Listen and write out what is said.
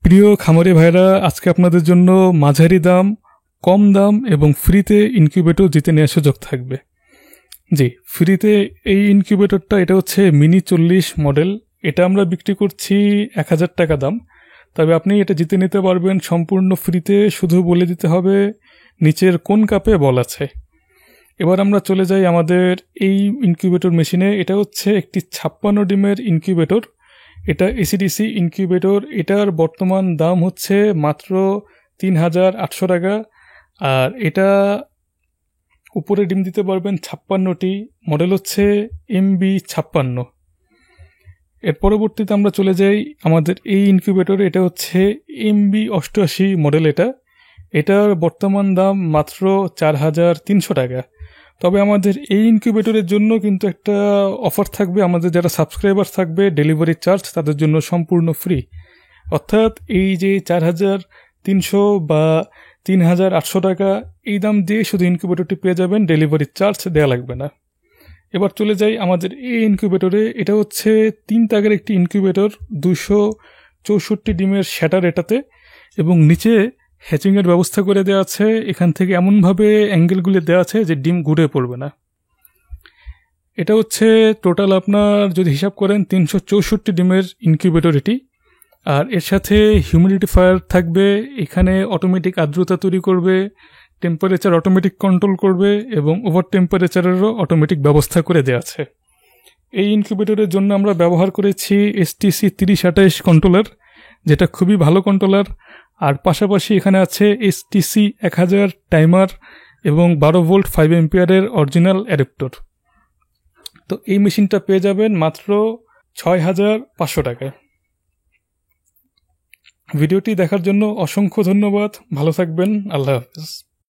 প্রিয় খামারি ভাইরা, আজকে আপনাদের জন্য মাঝারি দাম, কম দাম এবং ফ্রিতে ইনকিউবেটর জিতে নেওয়ার সুযোগ থাকবে। জি, ফ্রিতে এই ইনকিউবেটরটা, এটা হচ্ছে মিনি 40 মডেল। এটা আমরা বিক্রি করছি 1000 টাকা দাম। তবে আপনি এটা জিতে নিতে পারবেন সম্পূর্ণ ফ্রিতে, শুধু বলে দিতে হবে নিচের কোন কাপে বল আছে। এবার আমরা চলে যাই আমাদের এই ইনকিউবেটর মেশিনে। এটা হচ্ছে একটি 56 ডিমের ইনকিউবেটর। এটা এসিডিসি ইনকিউবেটর। এটার বর্তমান দাম হচ্ছে মাত্র 3800 টাকা। আর এটা উপরে ডিম দিতে পারবেন 56টি। মডেল হচ্ছে MB56। এর পরবর্তীতে আমরা চলে যাই আমাদের এই ইনকিউবেটরে। এটা হচ্ছে MB88 মডেল। এটার বর্তমান দাম মাত্র 4300 টাকা। তবে আমাদের এই ইনকিউবেটরের জন্য কিন্তু একটা অফার থাকবে। আমাদের যারা সাবস্ক্রাইবার থাকবে, ডেলিভারি চার্জ তাদের জন্য সম্পূর্ণ ফ্রি। অর্থাৎ এই যে 4300 বা 3800 টাকা, এই দাম দিয়ে শুধু ইনকিউবেটরটি পেয়ে যাবেন, ডেলিভারি চার্জ দেওয়া লাগবে না। এবার চলে যাই আমাদের এই ইনকিউবেটরে। এটা হচ্ছে 3 তাগের একটি ইনকিউবেটর, 264 ডিমের শ্যাটার এটাতে, এবং নিচে হ্যাচিংয়ের ব্যবস্থা করে দেওয়া আছে। এখান থেকে এমনভাবে অ্যাঙ্গেলগুলি দেওয়া আছে যে ডিম ঘুরে পড়বে না। এটা হচ্ছে টোটাল আপনার যদি হিসাব করেন 364 ডিমের ইনকিউবেটর এটি। আর এর সাথে হিউমিডিফায়ার থাকবে, এখানে অটোমেটিক আর্দ্রতা তৈরি করবে, টেম্পারেচার অটোমেটিক কন্ট্রোল করবে এবং ওভার টেম্পারেচারেরও অটোমেটিক ব্যবস্থা করে দেওয়া আছে। এই ইনকিউবেটরের জন্য আমরা ব্যবহার করেছি STC 3028 কন্ট্রোলার, যেটা খুবই ভালো কন্ট্রোলার। আর পাশাপাশি এখানে আছে STC 1000 টাইমার এবং 12 ভোল্ট 5 এম্পিয়ারের অরিজিনাল অ্যাডাপ্টর। তো এই মেশিনটা পেয়ে যাবেন মাত্র 6500 টাকায়। ভিডিওটি দেখার জন্য অসংখ্য ধন্যবাদ। ভালো থাকবেন। আল্লাহ হাফেজ।